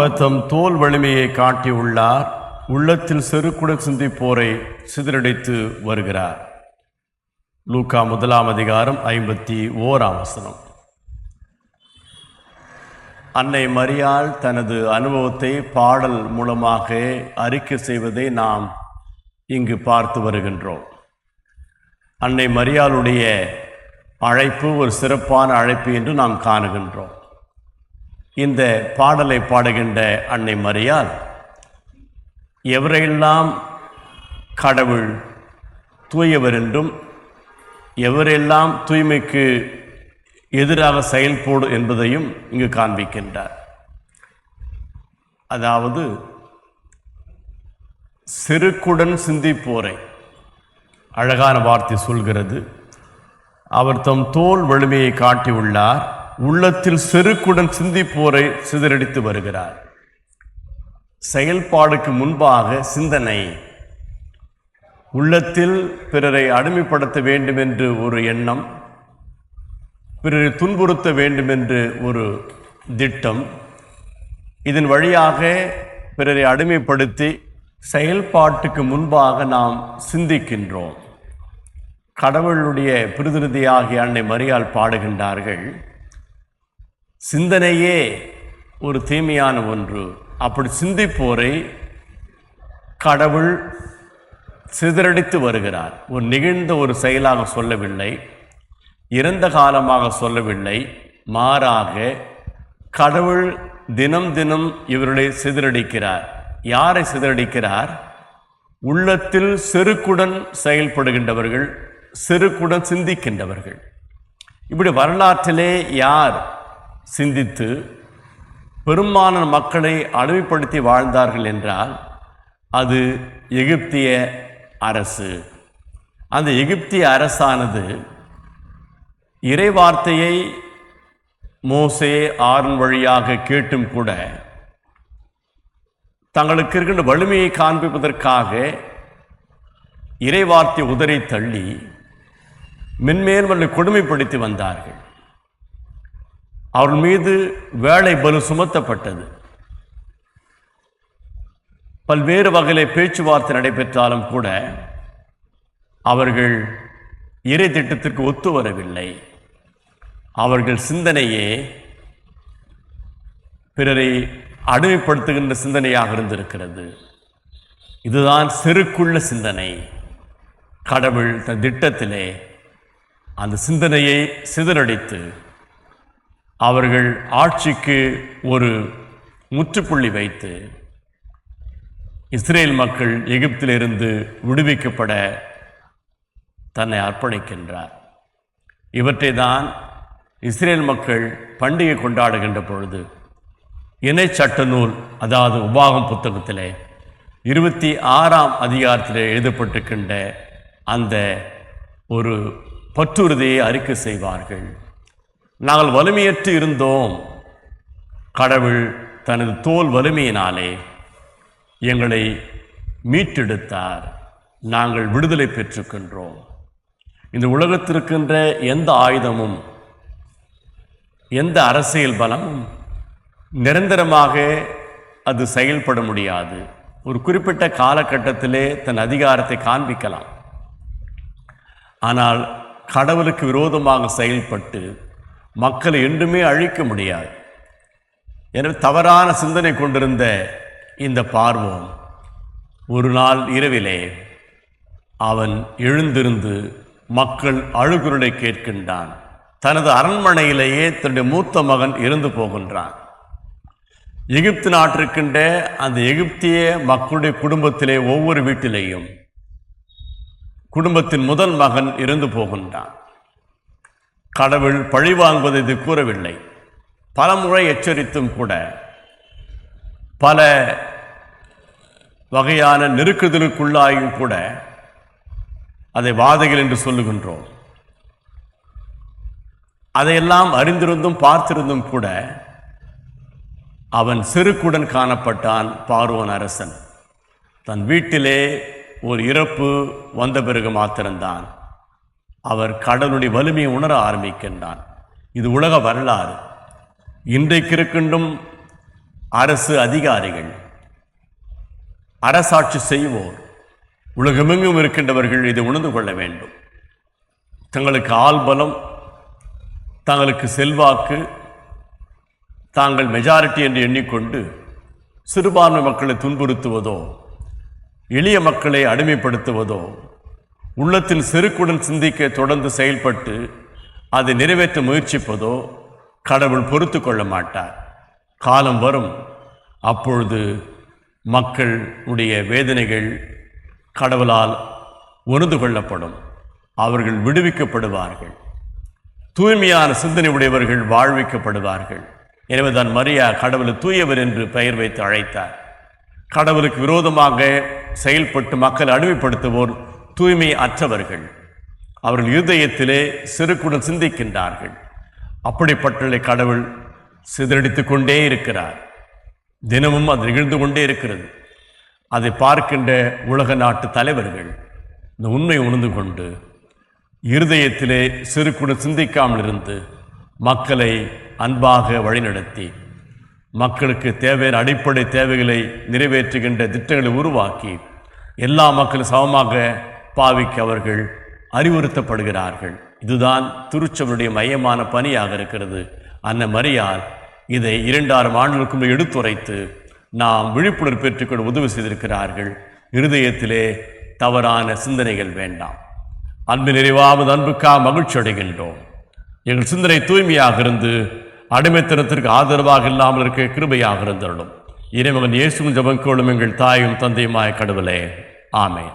அவர் தம் தோல் வலிமையை காட்டியுள்ளார். உள்ளத்தில் செருக்குடன் சிந்திப்போரை சிதறடித்து வருகிறார். லூக்கா 1:51. அன்னை மரியாள் தனது அனுபவத்தை பாடல் மூலமாக அறிக்கை செய்வதை நாம் இங்கு பார்த்து வருகின்றோம். அன்னை மரியாளுடைய அழைப்பு ஒரு சிறப்பான அழைப்பு என்று நாம் காணுகின்றோம். இந்த பாடலை பாடுகின்ற அன்னை மரியாள் எவரெல்லாம் கடவுள் தூயவர் என்றும் எவரெல்லாம் தூய்மைக்கு எதிராக செயல்படும் என்பதையும் இங்கு காண்பிக்கின்றார். அதாவது செருக்குடன் சிந்திப்போரை, அழகான வார்த்தை சொல்கிறது. அவர் தம் தோல் வலிமையை காட்டியுள்ளார். உள்ளத்தில் செருக்குடன் சிந்திப்போரை சிதறடித்து வருகிறார். செயல்பாடுக்கு முன்பாக சிந்தனை. உள்ளத்தில் பிறரை அடிமைப்படுத்த வேண்டும் என்று ஒரு எண்ணம், பிறரை துன்புறுத்த வேண்டும் என்று ஒரு திட்டம், இதன் வழியாக பிறரை அடிமைப்படுத்தி செயல்பாட்டுக்கு முன்பாக நாம் சிந்திக்கின்றோம். கடவுளுடைய பிரதிநிதியாகிய அன்னை மரியாள் பாடுகின்றார்கள், சிந்தனையே ஒரு தீமையான ஒன்று. அப்படி சிந்திப்போரை கடவுள் சிதறடித்து வருகிறார். ஒரு நிகழ்ந்த ஒரு செயலாக சொல்லவில்லை, இறந்த காலமாக சொல்லவில்லை, மாறாக கடவுள் தினம் தினம் இவர்களை சிதறடிக்கிறார். யாரை சிதறடிக்கிறார்? உள்ளத்தில் செருக்குடன் செயல்படுகின்றவர்கள், செருக்குடன் சிந்திக்கின்றவர்கள். இப்படி வரலாற்றிலே யார் சிந்தித்து பெரும்பாலான மக்களை அடிமைப்படுத்தி வாழ்ந்தார்கள் என்றால் அது எகிப்திய அரசு. அந்த எகிப்திய அரசானது இறைவார்த்தையை மோசே ஆரோன் வழியாக கேட்டும் கூட தங்களுக்கு இருக்கின்ற வலிமையை காண்பிப்பதற்காக இறைவார்த்தை உதறி தள்ளி மென்மேலும் கொடுமைப்படுத்தி வந்தார்கள். அவர்கள் மீது வேலை பலு சுமத்தப்பட்டது. பல்வேறு வகையிலே பேச்சுவார்த்தை நடைபெற்றாலும் கூட அவர்கள் இறை திட்டத்திற்கு ஒத்து வரவில்லை. அவர்கள் சிந்தனையே பிறரை அடிமைப்படுத்துகின்ற சிந்தனையாக இருந்திருக்கிறது. இதுதான் செருக்குள்ள சிந்தனை. கடவுள் தன் திட்டத்திலே அந்த சிந்தனையை சிதறடித்து அவர்கள் ஆட்சிக்கு ஒரு முற்றுப்புள்ளி வைத்து இஸ்ரேல் மக்கள் எகிப்திலிருந்து விடுவிக்கப்பட தன்னை அர்ப்பணிக்கின்றார். இவற்றை தான் இஸ்ரேல் மக்கள் பண்டிகை கொண்டாடுகின்ற பொழுது இணை சட்ட நூல், அதாவது உபாகம் புத்தகத்திலே 26ஆம் அதிகாரத்திலே எழுதப்பட்டிருக்கின்ற அந்த ஒரு பற்றுறுதியை அறிக்கை செய்வார்கள். நாங்கள் வலிமையற்று இருந்தோம், கடவுள் தனது தோல் வலிமையினாலே எங்களை மீட்டெடுத்தார், நாங்கள் விடுதலை பெற்றுக்கின்றோம். இந்த உலகத்திற்கின்ற எந்த ஆயுதமும் எந்த அரசியல் பலமும் நிரந்தரமாக அது செயல்பட முடியாது. ஒரு குறிப்பிட்ட காலகட்டத்திலே தன் அதிகாரத்தை காண்பிக்கலாம். ஆனால் கடவுளுக்கு விரோதமாக செயல்பட்டு மக்களை என்றுமே அழிக்க முடியாது. எனவே தவறான சிந்தனை கொண்டிருந்த இந்த பார்வோன் ஒரு நாள் இரவிலே அவன் எழுந்திருந்து மக்கள் அழுகுரலை கேட்கின்றான். தனது அரண்மனையிலேயே தன்னுடைய மூத்த மகன் இறந்து போகின்றான். எகிப்து நாட்டிற்கின்ற அந்த எகிப்திய மக்களுடைய குடும்பத்திலே ஒவ்வொரு வீட்டிலேயும் குடும்பத்தின் முதல் மகன் இறந்து போகின்றான். கடவுள் பழிவாங்குவதை இது கூறவில்லை. பல முறை எச்சரித்தும் கூட பல வகையான நெருக்குதலுக்குள்ளாயும் கூட அதை வாதைகள் என்று சொல்லுகின்றோம். அதையெல்லாம் அறிந்திருந்தும் பார்த்திருந்தும் கூட அவன் செருக்குடன் காணப்பட்டான். பார்வோன் அரசன் தன் வீட்டிலே ஒரு இறப்பு வந்த பிறகு மாத்திரம்தான் அவர் கடவுளுடைய வலிமையை உணர ஆரம்பிக்கின்றான். இது உலக வரலாறு. இன்றைக்கு இருக்கின்றும் அரசு அதிகாரிகள், அரசாட்சி செய்வோர், உலகமெங்கும் இருக்கின்றவர்கள் இதை உணர்ந்து கொள்ள வேண்டும். தங்களுக்கு ஆள்பலம், தங்களுக்கு செல்வாக்கு, தாங்கள் மெஜாரிட்டி என்று எண்ணிக்கொண்டு சிறுபான்மை மக்களை துன்புறுத்துவதோ, எளிய மக்களை அடிமைப்படுத்துவதோ, உள்ளத்தில் செருக்குடன் சிந்திக்க தொடர்ந்து செயல்பட்டு அதை நிறைவேற்ற முயற்சிப்பதோ கடவுள் பொறுத்து கொள்ள மாட்டார். காலம் வரும், அப்பொழுது மக்களுடைய வேதனைகள் கடவுளால் உணர்ந்து கொள்ளப்படும். அவர்கள் விடுவிக்கப்படுவார்கள். தூய்மையான சிந்தனை உடையவர்கள் வாழ்விக்கப்படுவார்கள். எனவே தான் மரியா கடவுளை தூயவர் என்று பெயர் வைத்து அழைத்தார். கடவுளுக்கு விரோதமாக செயல்பட்டு மக்களை அடிமைப்படுத்துவோர் தூய்மை அற்றவர்கள். அவர்கள் இருதயத்திலே செருக்குடன் சிந்திக்கின்றார்கள். அப்படிப்பட்டவர்களை கடவுள் சிதறடித்து கொண்டே இருக்கிறார். தினமும் அது நிகழ்ந்து கொண்டே இருக்கிறது. அதை பார்க்கின்ற உலக நாட்டு தலைவர்கள் இந்த உண்மையை உணர்ந்து கொண்டு இருதயத்திலே செருக்குடன் சிந்திக்காமல் இருந்து மக்களை அன்பாக வழிநடத்தி மக்களுக்கு தேவையான அடிப்படை தேவைகளை நிறைவேற்றுகின்ற திட்டங்களை உருவாக்கி எல்லா மக்களும் சமமாக பாவிக்க அவர்கள் அறிவுறுத்தப்படுகிறார்கள். இதுதான் திருச்சபையுடைய மையமான பணியாக இருக்கிறது. அன்னை மரியாள் இதை 2000 ஆண்டுகளுக்கு எடுத்துரைத்து நாம் விழிப்புணர்வு பெற்றுக்கொள்ள உதவி செய்திருக்கிறார்கள். இருதயத்திலே தவறான சிந்தனைகள் வேண்டாம். அன்பு நிறைவாவது அன்புக்காக மகிழ்ச்சி அடைகின்றோம். எங்கள் சிந்தனை தூய்மையாக இருந்து அடிமைத்தனத்திற்கு ஆதரவாக இல்லாமல் இருக்க கிருபையாக இருந்தருளும். இறைமகன் இயேசுவின் ஜெபம் கேளும் எங்கள் தாயும் தந்தையுமாய கடவுளே, ஆமென்.